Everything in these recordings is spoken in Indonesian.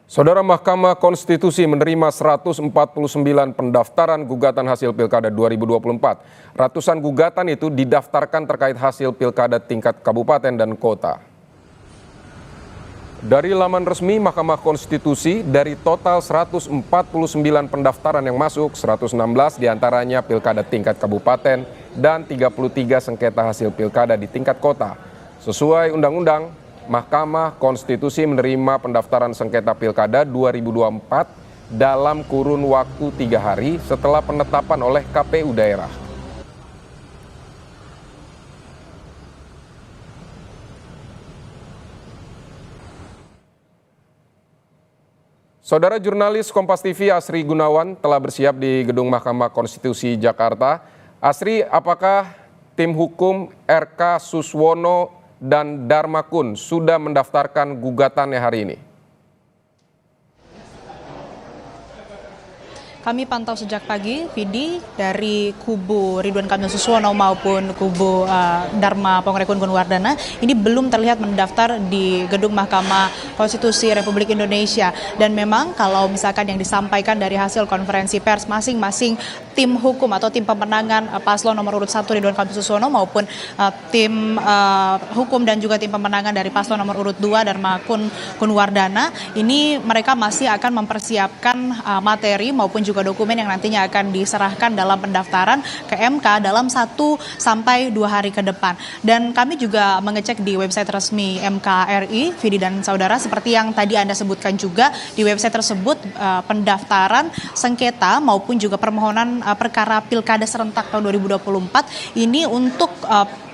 Saudara, Mahkamah Konstitusi menerima 149 pendaftaran gugatan hasil Pilkada 2024. Ratusan gugatan itu didaftarkan terkait hasil Pilkada tingkat kabupaten dan kota. Dari laman resmi Mahkamah Konstitusi, dari total 149 pendaftaran yang masuk, 116 diantaranya Pilkada tingkat kabupaten dan 33 sengketa hasil Pilkada di tingkat kota. Sesuai undang-undang, Mahkamah Konstitusi menerima pendaftaran sengketa Pilkada 2024 dalam kurun waktu 3 hari setelah penetapan oleh KPU daerah. Saudara, jurnalis Kompas TV Asri Gunawan telah bersiap di Gedung Mahkamah Konstitusi Jakarta. Asri, apakah tim hukum RK Suswono dan Darmakun sudah mendaftarkan gugatannya hari ini? Kami pantau sejak pagi, Vidi, dari kubu Ridwan Kamil Suswono maupun kubu Dharma Pongrekun Gunwardana, ini belum terlihat mendaftar di Gedung Mahkamah Konstitusi Republik Indonesia. Dan memang kalau misalkan yang disampaikan dari hasil konferensi pers masing-masing tim hukum atau tim pemenangan paslon nomor urut 1 Ridwan Kamil Suswono maupun tim hukum dan juga tim pemenangan dari paslon nomor urut 2 Dharma Gunwardana, ini mereka masih akan mempersiapkan materi maupun juga dokumen yang nantinya akan diserahkan dalam pendaftaran ke MK dalam 1 sampai 2 hari ke depan. Dan kami juga mengecek di website resmi MKRI, Vidi dan saudara, seperti yang tadi Anda sebutkan juga, di website tersebut pendaftaran sengketa maupun juga permohonan perkara Pilkada serentak tahun 2024 ini untuk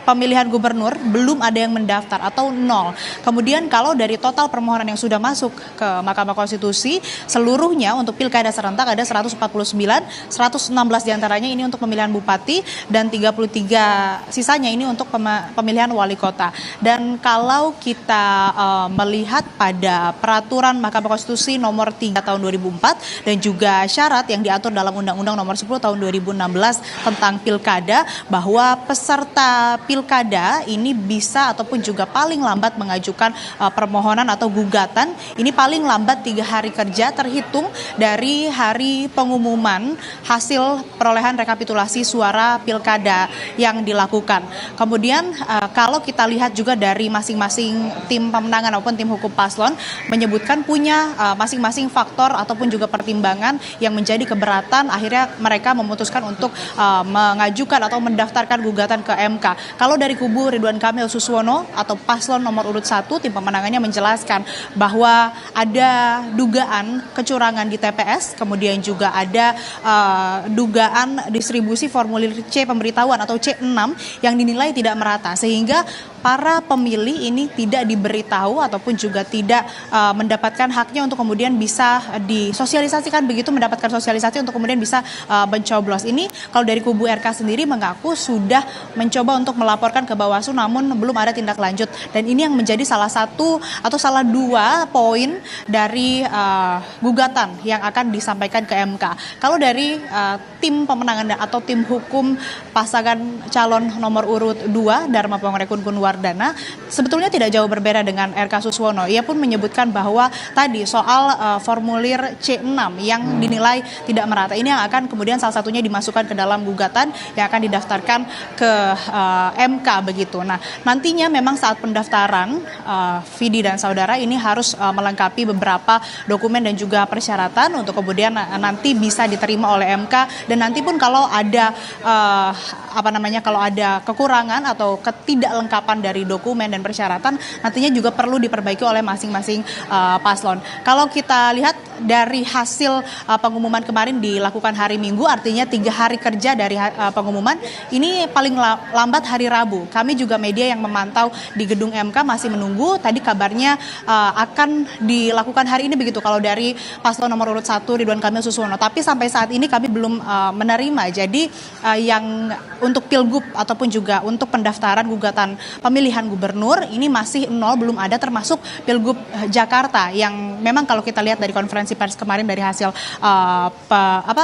pemilihan gubernur belum ada yang mendaftar atau 0. Kemudian kalau dari total permohonan yang sudah masuk ke Mahkamah Konstitusi, seluruhnya untuk Pilkada serentak ada 149, 116 diantaranya ini untuk pemilihan bupati dan 33 sisanya ini untuk pemilihan wali kota. Dan kalau kita melihat pada peraturan Mahkamah Konstitusi nomor 3 tahun 2004 dan juga syarat yang diatur dalam Undang-Undang nomor 10 tahun 2016 tentang Pilkada, bahwa peserta Pilkada ini bisa ataupun juga paling lambat mengajukan permohonan atau gugatan ini paling lambat 3 hari kerja terhitung dari hari pengumuman hasil perolehan rekapitulasi suara Pilkada yang dilakukan. Kemudian kalau kita lihat juga dari masing-masing tim pemenangan maupun tim hukum paslon menyebutkan punya masing-masing faktor ataupun juga pertimbangan yang menjadi keberatan, akhirnya mereka memutuskan untuk mengajukan atau mendaftarkan gugatan ke MK. Kalau dari kubu Ridwan Kamil Suswono atau paslon nomor urut 1, tim pemenangannya menjelaskan bahwa ada dugaan kecurangan di TPS, kemudian juga ada dugaan distribusi formulir C pemberitahuan atau C6 yang dinilai tidak merata, sehingga para pemilih ini tidak diberitahu ataupun juga tidak mendapatkan haknya untuk kemudian bisa disosialisasikan, begitu mendapatkan sosialisasi untuk kemudian bisa mencoblos. Ini kalau dari kubu RK sendiri mengaku sudah mencoba untuk melaporkan ke Bawaslu namun belum ada tindak lanjut, dan ini yang menjadi salah satu atau salah 2 poin dari gugatan yang akan disampaikan ke MK. Kalau dari tim pemenangan atau tim hukum pasangan calon nomor urut 2 Dharma Pongrekun Gunwardana sebetulnya tidak jauh berbeda dengan RK Suswono. Ia pun menyebutkan bahwa tadi soal formulir C6 yang dinilai tidak merata ini yang akan kemudian salah satunya dimasukkan ke dalam gugatan yang akan didaftarkan ke MK begitu. Nah, nantinya memang saat pendaftaran Vidi dan saudara ini harus melengkapi beberapa dokumen dan juga persyaratan untuk kemudian nanti bisa diterima oleh MK, dan nanti pun kalau ada kalau ada kekurangan atau ketidaklengkapan dari dokumen dan persyaratan nantinya juga perlu diperbaiki oleh masing-masing paslon. Kalau kita lihat dari hasil pengumuman kemarin dilakukan hari Minggu, artinya 3 hari kerja dari pengumuman, ini paling lambat hari Rabu. Kami juga media yang memantau di gedung MK masih menunggu, tadi kabarnya akan dilakukan hari ini begitu kalau dari paslon nomor urut 1 Ridwan Kamil Suswono. Tapi sampai saat ini kami belum menerima. Jadi yang untuk Pilgub ataupun juga untuk pendaftaran gugatan pemilihan gubernur ini masih 0, belum ada, termasuk Pilgub Jakarta yang memang kalau kita lihat dari konferensi pers kemarin dari hasil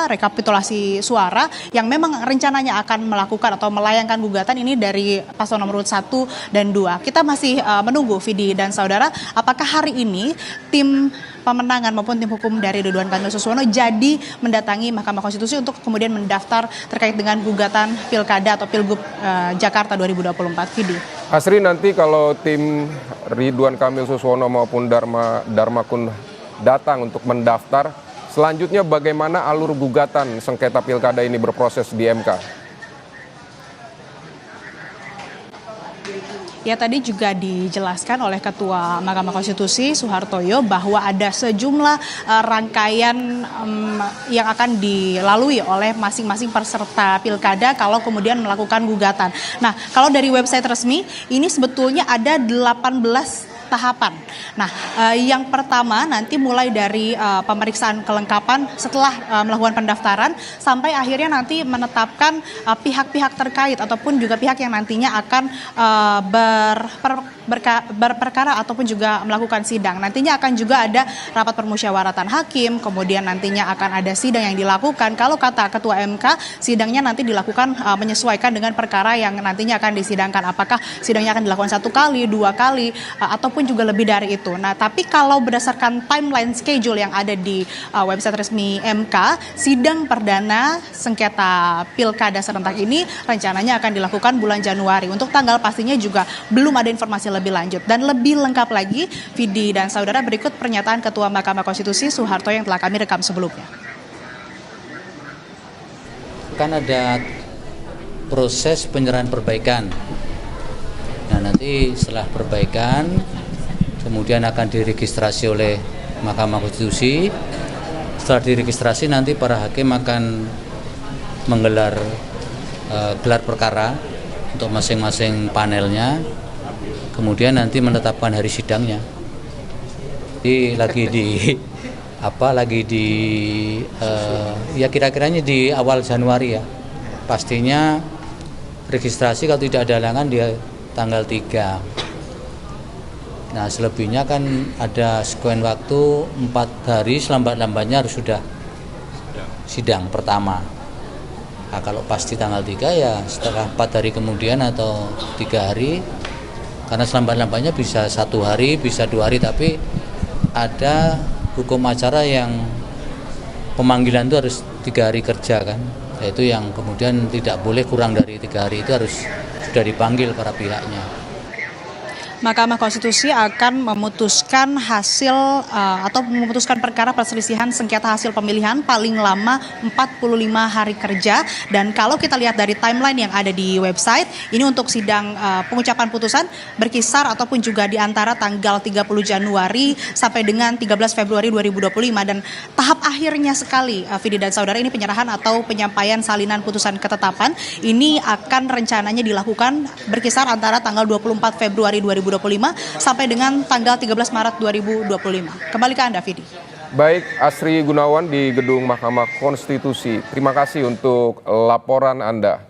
rekapitulasi suara yang memang rencananya akan melakukan atau melayangkan gugatan ini dari dari paslon nomor urut 1 dan 2. Kita masih menunggu Vidi dan saudara, apakah hari ini tim pemenangan maupun tim hukum dari Ridwan Kamil Suswono jadi mendatangi Mahkamah Konstitusi untuk kemudian mendaftar terkait dengan gugatan Pilkada atau Pilgub Jakarta 2024. Vidi. Asri, nanti kalau tim Ridwan Kamil Suswono maupun Darmakun datang untuk mendaftar, selanjutnya bagaimana alur gugatan sengketa pilkada ini berproses di MK? Ya, tadi juga dijelaskan oleh Ketua Mahkamah Konstitusi Soehartoyo bahwa ada sejumlah rangkaian yang akan dilalui oleh masing-masing peserta pilkada kalau kemudian melakukan gugatan. Nah, kalau dari website resmi ini sebetulnya ada 18 tahapan. Nah, yang pertama nanti mulai dari pemeriksaan kelengkapan setelah melakukan pendaftaran sampai akhirnya nanti menetapkan pihak-pihak terkait ataupun juga pihak yang nantinya akan berperkara ataupun juga melakukan sidang. Nantinya akan juga ada rapat permusyawaratan hakim, kemudian nantinya akan ada sidang yang dilakukan. Kalau kata Ketua MK, sidangnya nanti dilakukan menyesuaikan dengan perkara yang nantinya akan disidangkan. Apakah sidangnya akan dilakukan 1 kali, 2 kali, ataupun juga lebih dari itu. Nah, tapi kalau berdasarkan timeline schedule yang ada di website resmi MK, sidang perdana sengketa pilkada serentak ini rencananya akan dilakukan bulan Januari. Untuk tanggal pastinya juga belum ada informasi lebih lanjut. Dan lebih lengkap lagi, Vidi dan saudara, berikut pernyataan Ketua Mahkamah Konstitusi Soeharto yang telah kami rekam sebelumnya. Kan ada proses penyerahan perbaikan. Nah, nanti setelah perbaikan kemudian akan diregistrasi oleh Mahkamah Konstitusi. Setelah diregistrasi nanti para hakim akan menggelar gelar perkara untuk masing-masing panelnya. Kemudian nanti menetapkan hari sidangnya. Jadi ya kira-kiranya di awal Januari ya. Pastinya registrasi kalau tidak ada halangan dia tanggal 3. Nah, selebihnya kan ada sekuen waktu 4 hari, selambat-lambatnya harus sudah sidang pertama. Nah, kalau pasti tanggal 3 ya setelah 4 hari kemudian atau 3 hari, karena selambat-lambatnya bisa 1 hari, bisa 2 hari, tapi ada hukum acara yang pemanggilan itu harus 3 hari kerja kan, yaitu yang kemudian tidak boleh kurang dari 3 hari itu harus sudah dipanggil para pihaknya. Mahkamah Konstitusi akan memutuskan hasil atau memutuskan perkara perselisihan sengketa hasil pemilihan paling lama 45 hari kerja. Dan kalau kita lihat dari timeline yang ada di website, ini untuk sidang pengucapan putusan berkisar ataupun juga di antara tanggal 30 Januari sampai dengan 13 Februari 2025. Dan tahap akhirnya sekali, Vidi dan saudara, ini penyerahan atau penyampaian salinan putusan ketetapan. Ini akan rencananya dilakukan berkisar antara tanggal 24 Februari 2025 sampai dengan tanggal 13 Maret 2025. Kembali ke Anda, Vidi. Baik, Asri Gunawan di Gedung Mahkamah Konstitusi. Terima kasih untuk laporan Anda.